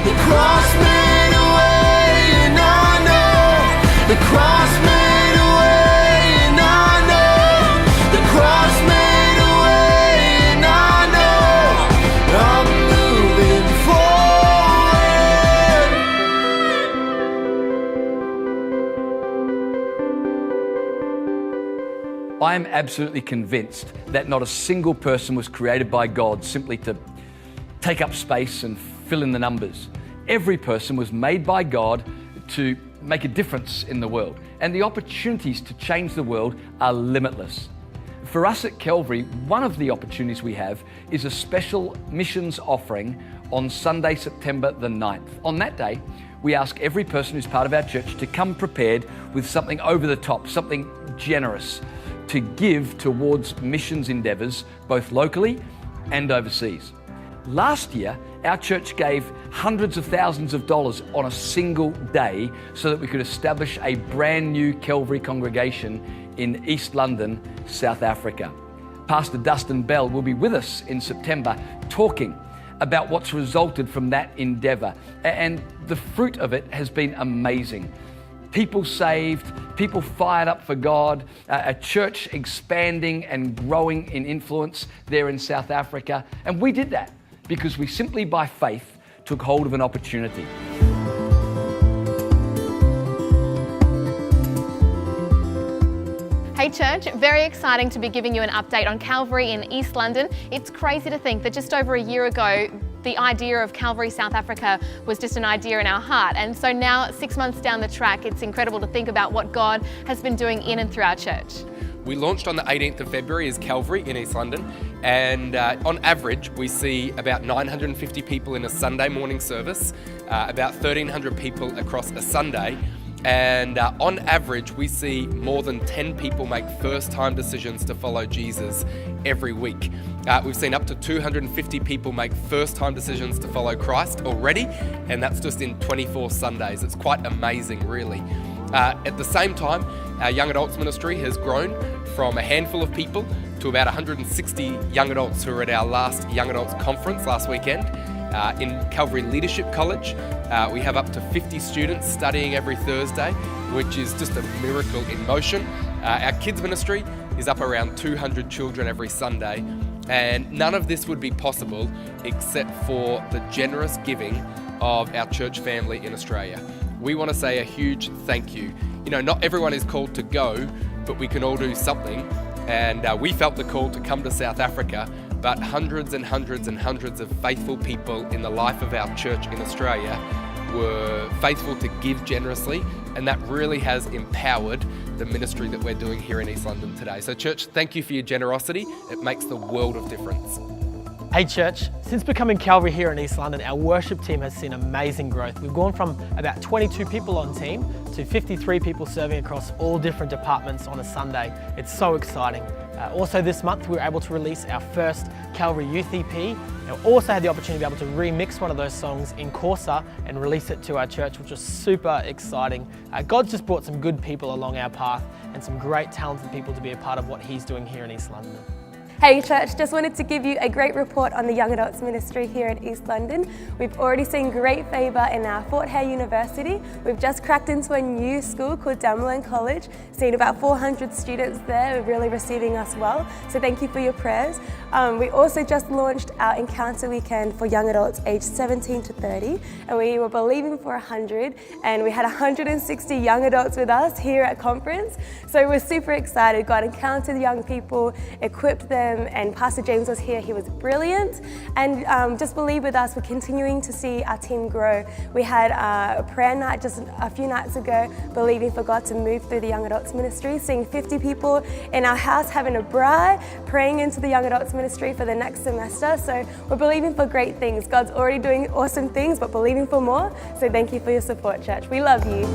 The cross made a way, and I know. The cross made a way, and I know. The cross made a way, and I know. I'm moving forward. I am absolutely convinced that not a single person was created by God simply to take up space and fill in the numbers. Every person was made by God to make a difference in the world, and the opportunities to change the world are limitless. For us at Calvary, one of the opportunities we have is a special missions offering on Sunday, September the 9th. On that day, we ask every person who's part of our church to come prepared with something over the top, something generous, to give towards missions endeavors, both locally and overseas. Last year, our church gave hundreds of thousands of dollars on a single day so that we could establish a brand new Calvary congregation in East London, South Africa. Pastor Dustin Bell will be with us in September talking about what's resulted from that endeavor. And the fruit of it has been amazing. People saved, people fired up for God, a church expanding and growing in influence there in South Africa. And we did that because we simply by faith took hold of an opportunity. Hey church, very exciting to be giving you an update on Calvary in East London. It's crazy to think that just over a year ago, the idea of Calvary South Africa was just an idea in our heart. And so now, 6 months down the track, it's incredible to think about what God has been doing in and through our church. We launched on the 18th of February as Calvary in East London, and on average we see about 950 people in a Sunday morning service, about 1,300 people across a Sunday, and on average we see more than 10 people make first-time decisions to follow Jesus every week. We've seen up to 250 people make first-time decisions to follow Christ already, and that's just in 24 Sundays. It's quite amazing, really. At the same time, our young adults ministry has grown from a handful of people to about 160 young adults who were at our last Young Adults Conference last weekend. In Calvary Leadership College, we have up to 50 students studying every Thursday, which is just a miracle in motion. Our kids ministry is up around 200 children every Sunday, and none of this would be possible except for the generous giving of our church family in Australia. We want to say a huge thank you. You know, not everyone is called to go, but we can all do something. And we felt the call to come to South Africa, but hundreds and hundreds and hundreds of faithful people in the life of our church in Australia were faithful to give generously, and that really has empowered the ministry that we're doing here in East London today. So church, thank you for your generosity. It makes the world of difference. Hey church, since becoming Calvary here in East London, our worship team has seen amazing growth. We've gone from about 22 people on team to 53 people serving across all different departments on a Sunday. It's so exciting. Also this month we were able to release our first Calvary Youth EP, and we also had the opportunity to be able to remix one of those songs in Corsa and release it to our church, which was super exciting. God's just brought some good people along our path and some great talented people to be a part of what He's doing here in East London. Hey church, just wanted to give you a great report on the Young Adults Ministry here in East London. We've already seen great favour in our Fort Hare University. We've just cracked into a new school called Damelin College, seen about 400 students there, really receiving us well. So thank you for your prayers. We also just launched our Encounter Weekend for young adults aged 17 to 30, and we were believing for 100, and we had 160 young adults with us here at conference. So we're super excited. God encountered young people, equipped them, and Pastor James was here. He was brilliant, and just believe with us, we're continuing to see our team grow. We had a prayer night just a few nights ago, believing for God to move through the Young Adults Ministry, seeing 50 people in our house having a braai, praying into the Young Adults Ministry for the next semester. So we're believing for great things. God's already doing awesome things, but believing for more. So thank you for your support, church. We love you.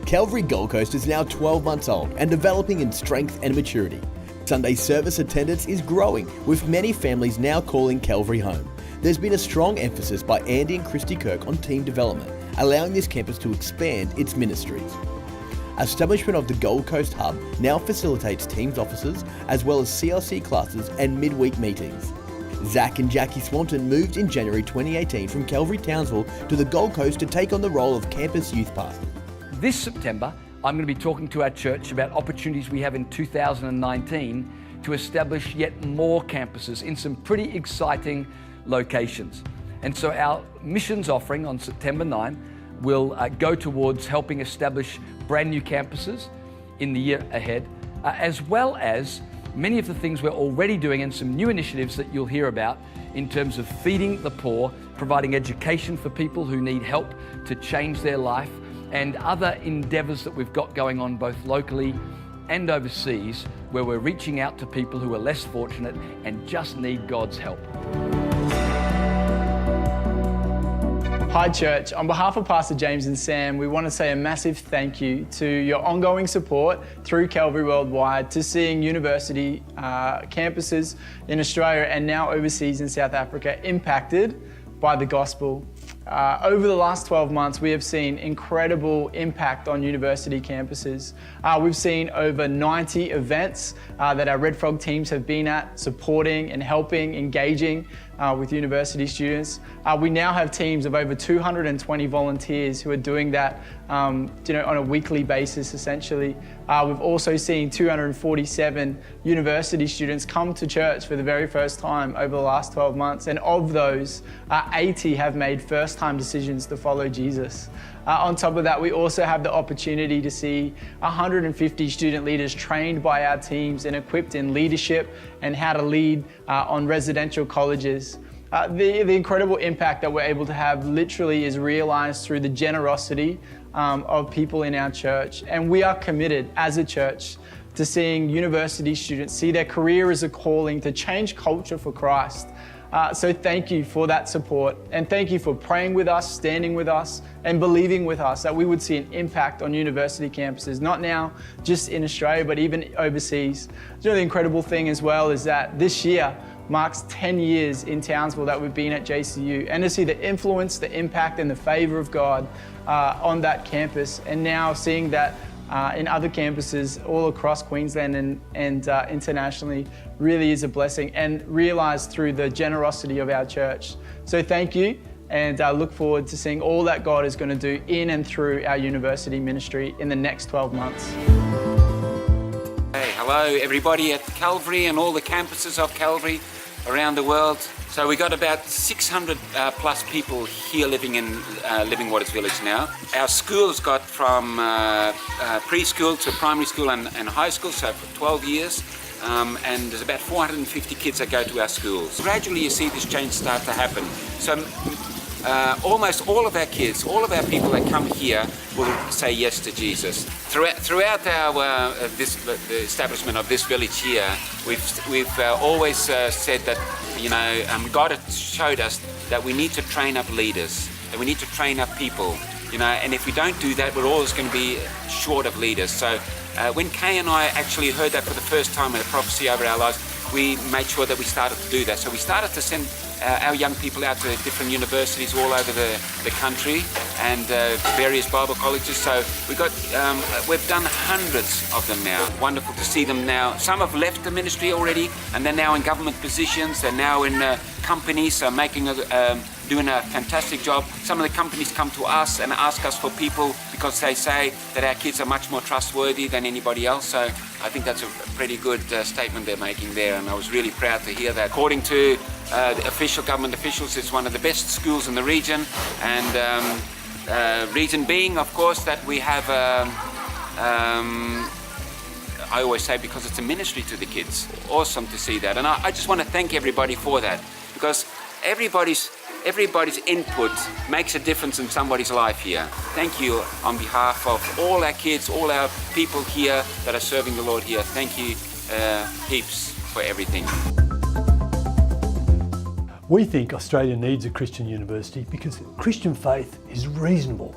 Calvary Gold Coast is now 12 months old and developing in strength and maturity. Sunday service attendance is growing, with many families now calling Calvary home. There's been a strong emphasis by Andy and Christy Kirk on team development, allowing this campus to expand its ministries. Establishment of the Gold Coast Hub now facilitates Teams offices as well as CLC classes and midweek meetings. Zach and Jackie Swanton moved in January 2018 from Calvary Townsville to the Gold Coast to take on the role of campus youth pastor. This September, I'm going to be talking to our church about opportunities we have in 2019 to establish yet more campuses in some pretty exciting locations. And so our missions offering on September 9 will go towards helping establish brand new campuses in the year ahead, as well as many of the things we're already doing and some new initiatives that you'll hear about in terms of feeding the poor, providing education for people who need help to change their life, and other endeavours that we've got going on both locally and overseas, where we're reaching out to people who are less fortunate and just need God's help. Hi Church, on behalf of Pastor James and Sam, we want to say a massive thank you to your ongoing support through Calvary Worldwide to seeing university campuses in Australia and now overseas in South Africa impacted by the gospel. Over the last 12 months, we have seen incredible impact on university campuses. We've seen over 90 events that our Red Frog teams have been at, supporting and helping, engaging with university students. We now have teams of over 220 volunteers who are doing that on a weekly basis, essentially. We've also seen 247 university students come to church for the very first time over the last 12 months, and of those, 80 have made first-time decisions to follow Jesus. On top of that, we also have the opportunity to see 150 student leaders trained by our teams and equipped in leadership and how to lead on residential colleges. The incredible impact that we're able to have literally is realized through the generosity of people in our church. And we are committed as a church to seeing university students see their career as a calling to change culture for Christ. So thank you for that support, and thank you for praying with us, standing with us, and believing with us that we would see an impact on university campuses, not now just in Australia, but even overseas. The incredible thing as well is that this year marks 10 years in Townsville that we've been at JCU, and to see the influence, the impact, and the favor of God on that campus, and now seeing that in other campuses all across Queensland and internationally really is a blessing, and realised through the generosity of our church. So thank you, and I look forward to seeing all that God is going to do in and through our university ministry in the next 12 months. Hey, hello everybody at Calvary and all the campuses of Calvary around the world. So we got about 600 plus people here living in Living Waters Village now. Our school's got from preschool to primary school and high school, so for 12 years. And there's about 450 kids that go to our schools. Gradually you see this change start to happen. So almost all of our kids, all of our people that come here will say yes to Jesus. Throughout our the establishment of this village here, we've always said that God has showed us that we need to train up leaders, that we need to train up people, and if we don't do that, we're always going to be short of leaders. So when Kay and I actually heard that for the first time in a prophecy over our lives, we made sure that we started to do that. So we started to send our young people out to different universities all over the country and various Bible colleges. So we've done hundreds of them now. Wonderful to see them now. Some have left the ministry already, and they're now in government positions. They're now in companies, doing a fantastic job. Some of the companies come to us and ask us for people because they say that our kids are much more trustworthy than anybody else. So I think that's a pretty good statement they're making there, and I was really proud to hear that. According to the official government officials, it's one of the best schools in the region, and reason being, of course, that we have I always say because it's a ministry to the kids. Awesome to see that, and I just want to thank everybody for that, because everybody's input makes a difference in somebody's life here. Thank you on behalf of all our kids, all our people here that are serving the Lord here. Thank you heaps for everything. We think Australia needs a Christian university because Christian faith is reasonable.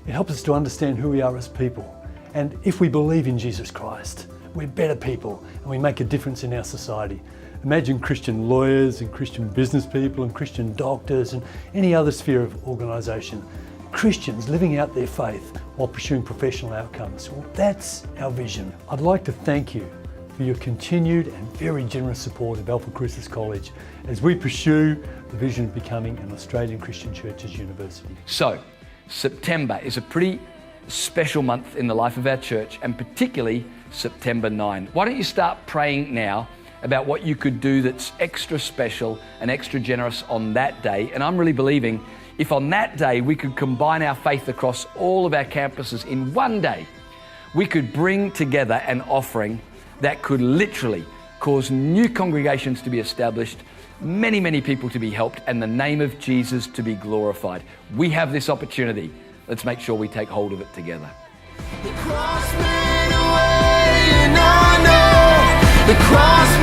It helps us to understand who we are as people. And if we believe in Jesus Christ, we're better people and we make a difference in our society. Imagine Christian lawyers and Christian business people and Christian doctors and any other sphere of organisation. Christians living out their faith while pursuing professional outcomes. Well, that's our vision. I'd like to thank you for for your continued and very generous support of Alpha Crucis College as we pursue the vision of becoming an Australian Christian Churches University. So, September is a pretty special month in the life of our church, and particularly September 9. Why don't you start praying now about what you could do that's extra special and extra generous on that day? And I'm really believing if on that day we could combine our faith across all of our campuses in one day, we could bring together an offering that could literally cause new congregations to be established, many people to be helped, and the name of Jesus to be glorified. We have this opportunity. Let's make sure we take hold of it together. The cross made a way, and I know the cross